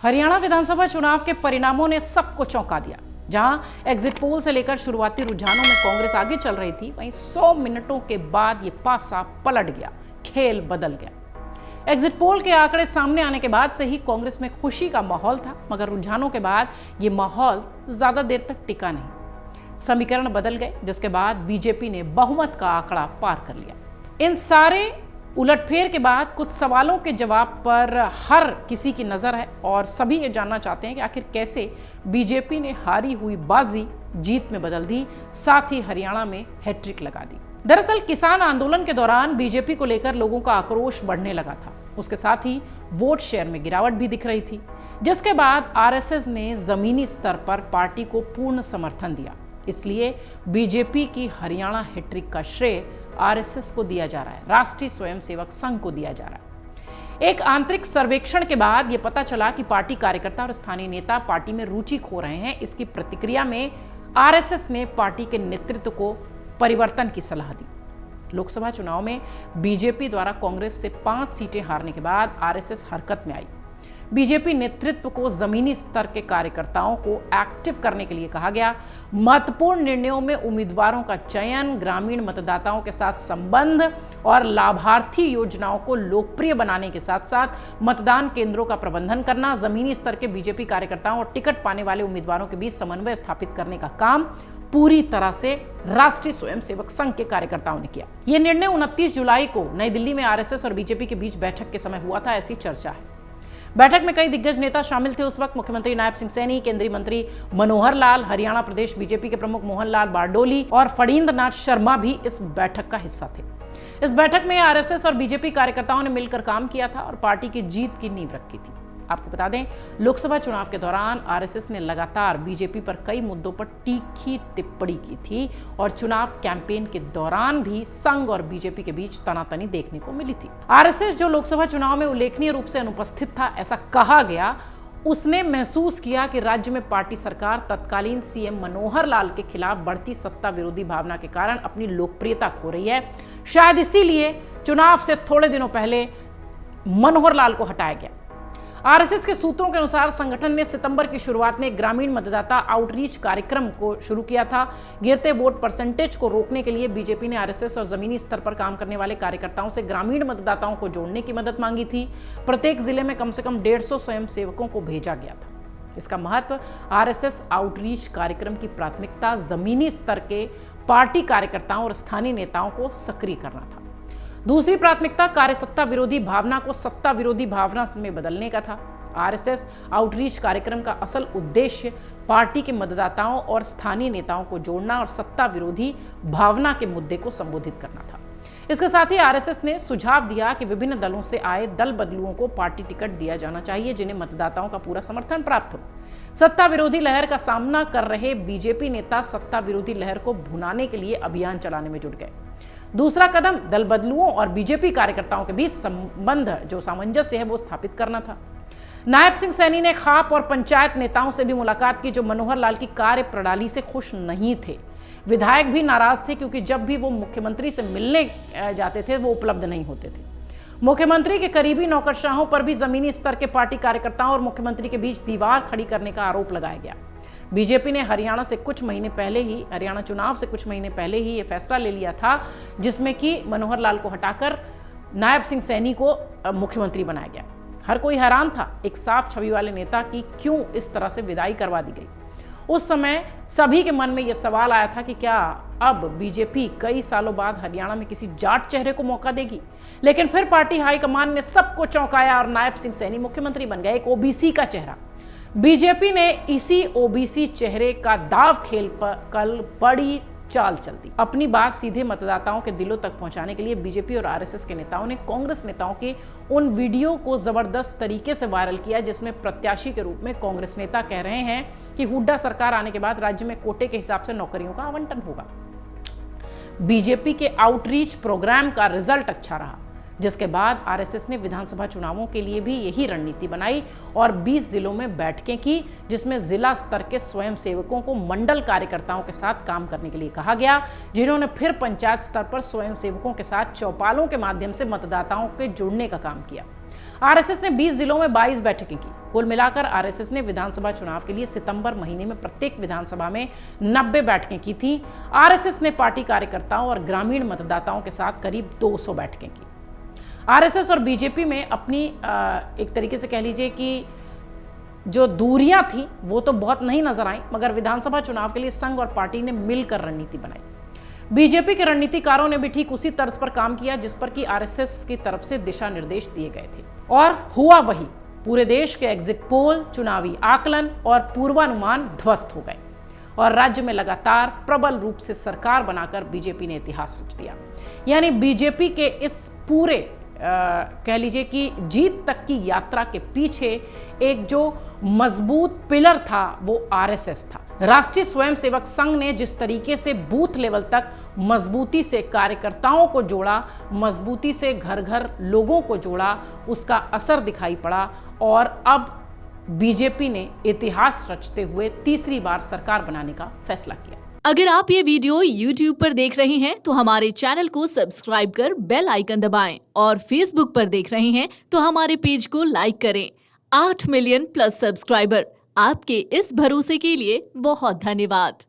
हरियाणा विधानसभा चुनाव के परिणामों ने सबको चौंका दिया। जहां एग्जिट पोल से लेकर शुरुआती रुझानों में कांग्रेस आगे चल रही थी, वहीं 100 मिनटों के बाद ये पासा पलट गया, खेल बदल गया। एग्जिट पोल के आंकड़े सामने आने के बाद से ही कांग्रेस में खुशी का माहौल था, मगर रुझानों के बाद ये माहौल ज्यादा देर तक टिका नहीं। समीकरण बदल गए, जिसके बाद बीजेपी ने बहुमत का आंकड़ा पार कर लिया। इन सारे उलटफेर के बाद कुछ सवालों के जवाब पर हर किसी की नजर है और सभी ये जानना चाहते हैं कि आखिर कैसे बीजेपी ने हारी हुई बाजी जीत में बदल दी, साथ ही हरियाणा में हैट्रिक लगा दी। दरअसल किसान आंदोलन के दौरान बीजेपी को लेकर लोगों का आक्रोश बढ़ने लगा था। उसके साथ ही वोट शेयर में गिरावट भी दिख रही थी, जिसके बाद आरएसएस ने जमीनी स्तर पर पार्टी को पूर्ण समर्थन दिया। इसलिए बीजेपी की हरियाणा हैट्रिक का श्रेय आरएसएस को दिया जा रहा है, राष्ट्रीय स्वयंसेवक संघ को दिया जा रहा है। एक आंतरिक सर्वेक्षण के बाद यह पता चला कि पार्टी कार्यकर्ता और स्थानीय नेता पार्टी में रुचि खो रहे हैं। इसकी प्रतिक्रिया में आरएसएस ने पार्टी के नेतृत्व को परिवर्तन की सलाह दी। लोकसभा चुनाव में बीजेपी द्वारा कांग्रेस से 5 सीटें हारने के बाद आरएसएस हरकत में आई। बीजेपी नेतृत्व को जमीनी स्तर के कार्यकर्ताओं को एक्टिव करने के लिए कहा गया। महत्वपूर्ण निर्णयों में उम्मीदवारों का चयन, ग्रामीण मतदाताओं के साथ संबंध और लाभार्थी योजनाओं को लोकप्रिय बनाने के साथ साथ मतदान केंद्रों का प्रबंधन करना, जमीनी स्तर के बीजेपी कार्यकर्ताओं और टिकट पाने वाले उम्मीदवारों के बीच समन्वय स्थापित करने का काम पूरी तरह से राष्ट्रीय स्वयंसेवक संघ के कार्यकर्ताओं ने किया। यह निर्णय 29 जुलाई को नई दिल्ली में आरएसएस और बीजेपी के बीच बैठक के समय हुआ था, ऐसी चर्चा है। बैठक में कई दिग्गज नेता शामिल थे। उस वक्त मुख्यमंत्री नायब सिंह सैनी, केंद्रीय मंत्री मनोहर लाल, हरियाणा प्रदेश बीजेपी के प्रमुख मोहन लाल बारडोली और फणींद्र नाथ शर्मा भी इस बैठक का हिस्सा थे। इस बैठक में आरएसएस और बीजेपी कार्यकर्ताओं ने मिलकर काम किया था और पार्टी की जीत की नींव रखी थी। आपको बता दें, लोकसभा चुनाव के दौरान आरएसएस ने लगातार बीजेपी पर कई मुद्दों पर तीखी टिप्पणी की थी और चुनाव कैंपेन के दौरान भी संघ और बीजेपी के बीच तनातनी देखने को मिली थी। आरएसएस जो लोकसभा चुनाव में उल्लेखनीय रूप से अनुपस्थित था, ऐसा कहा गया, उसने महसूस किया कि राज्य में पार्टी सरकार तत्कालीन सीएम मनोहर लाल के खिलाफ बढ़ती सत्ता विरोधी भावना के कारण अपनी लोकप्रियता खो रही है। शायद इसीलिए चुनाव से थोड़े दिनों पहले मनोहर लाल को हटाया गया। आरएसएस के सूत्रों के अनुसार संगठन ने सितंबर की शुरुआत में ग्रामीण मतदाता आउटरीच कार्यक्रम को शुरू किया था। गिरते वोट परसेंटेज को रोकने के लिए बीजेपी ने आरएसएस और जमीनी स्तर पर काम करने वाले कार्यकर्ताओं से ग्रामीण मतदाताओं को जोड़ने की मदद मांगी थी। प्रत्येक जिले में कम से कम 150 स्वयंसेवकों को भेजा गया था। इसका महत्व, आरएसएस आउटरीच कार्यक्रम की प्राथमिकता जमीनी स्तर के पार्टी कार्यकर्ताओं और स्थानीय नेताओं को सक्रिय करना था। दूसरी प्राथमिकता कार्यसत्ता विरोधी भावना को सत्ता विरोधी भावना में बदलने का था। आरएसएस आउटरीच कार्यक्रम का असल उद्देश्य पार्टी के मतदाताओं और स्थानीय नेताओं को जोड़ना और सत्ता विरोधी भावना के मुद्दे को संबोधित करना था। इसके साथ ही आरएसएस ने सुझाव दिया कि विभिन्न दलों से आए दल बदलुओं को पार्टी टिकट दिया जाना चाहिए, जिन्हें मतदाताओं का पूरा समर्थन प्राप्त हो। सत्ता विरोधी लहर का सामना कर रहे बीजेपी नेता सत्ता विरोधी लहर को भुनाने के लिए अभियान चलाने में जुट गए। दूसरा कदम दल बदलुओं और बीजेपी कार्यकर्ताओं के बीच संबंध, जो सामंजस्य है, वो स्थापित करना था। नायब सिंह सैनी ने खाप और पंचायत नेताओं से भी मुलाकात की, जो मनोहर लाल की कार्य प्रणाली से खुश नहीं थे। विधायक भी नाराज थे, क्योंकि जब भी वो मुख्यमंत्री से मिलने जाते थे, वो उपलब्ध नहीं होते थे। मुख्यमंत्री के करीबी नौकरशाहों पर भी जमीनी स्तर के पार्टी कार्यकर्ताओं और मुख्यमंत्री के बीच दीवार खड़ी करने का आरोप लगाया गया। बीजेपी ने हरियाणा चुनाव से कुछ महीने पहले ही यह फैसला ले लिया था, जिसमें कि मनोहर लाल को हटाकर नायब सिंह सैनी को मुख्यमंत्री बनाया गया। हर कोई हैरान था एक साफ छवि वाले नेता की क्यों इस तरह से विदाई करवा दी गई। उस समय सभी के मन में यह सवाल आया था कि क्या अब बीजेपी कई सालों बाद हरियाणा में किसी जाट चेहरे को मौका देगी। लेकिन फिर पार्टी हाईकमान ने सबको चौंकाया और नायब सिंह सैनी मुख्यमंत्री बन गए, एक ओबीसी का चेहरा। बीजेपी ने इसी ओबीसी चेहरे का दाव खेल पर कल बड़ी चाल चल दी। अपनी बात सीधे मतदाताओं के दिलों तक पहुंचाने के लिए बीजेपी और आरएसएस के नेताओं ने कांग्रेस नेताओं के उन वीडियो को जबरदस्त तरीके से वायरल किया, जिसमें प्रत्याशी के रूप में कांग्रेस नेता कह रहे हैं कि हुड्डा सरकार आने के बाद राज्य में कोटे के हिसाब से नौकरियों का आवंटन होगा। बीजेपी के आउटरीच प्रोग्राम का रिजल्ट अच्छा रहा, जिसके बाद आरएसएस ने विधानसभा चुनावों के लिए भी यही रणनीति बनाई और 20 जिलों में बैठकें की, जिसमें जिला स्तर के स्वयंसेवकों को मंडल कार्यकर्ताओं के साथ काम करने के लिए कहा गया, जिन्होंने फिर पंचायत स्तर पर स्वयंसेवकों के साथ चौपालों के माध्यम से मतदाताओं के जुड़ने का काम किया। आरएसएस ने 20 जिलों में 22 बैठकें की। कुल मिलाकर आरएसएस ने विधानसभा चुनाव के लिए सितंबर महीने में प्रत्येक विधानसभा में 90 बैठकें की थी। आरएसएस ने पार्टी कार्यकर्ताओं और ग्रामीण मतदाताओं के साथ करीब 200 बैठकें की। आरएसएस और बीजेपी में अपनी एक तरीके से कह लीजिए कि जो दूरियां थी वो तो बहुत नहीं नजर आई, मगर विधानसभा चुनाव के लिए संघ और पार्टी ने मिलकर रणनीति बनाई। बीजेपी के रणनीतिकारों ने भी ठीक उसी तर्ज पर काम किया जिस पर कि आरएसएस की तरफ से दिशा निर्देश दिए गए थे, और हुआ वही। पूरे देश के एग्जिट पोल, चुनावी आकलन और पूर्वानुमान ध्वस्त हो गए और राज्य में लगातार प्रबल रूप से सरकार बनाकर बीजेपी ने इतिहास रच दिया। यानी बीजेपी के इस पूरे कह लीजिए कि जीत तक की यात्रा के पीछे एक जो मजबूत पिलर था वो आरएसएस था। राष्ट्रीय स्वयंसेवक संघ ने जिस तरीके से बूथ लेवल तक मजबूती से कार्यकर्ताओं को जोड़ा, मजबूती से घर घर लोगों को जोड़ा, उसका असर दिखाई पड़ा और अब बीजेपी ने इतिहास रचते हुए तीसरी बार सरकार बनाने का फैसला किया। अगर आप ये वीडियो YouTube पर देख रहे हैं तो हमारे चैनल को सब्सक्राइब कर बेल आइकन दबाएं, और Facebook पर देख रहे हैं तो हमारे पेज को लाइक करें। 8 मिलियन प्लस सब्सक्राइबर, आपके इस भरोसे के लिए बहुत धन्यवाद।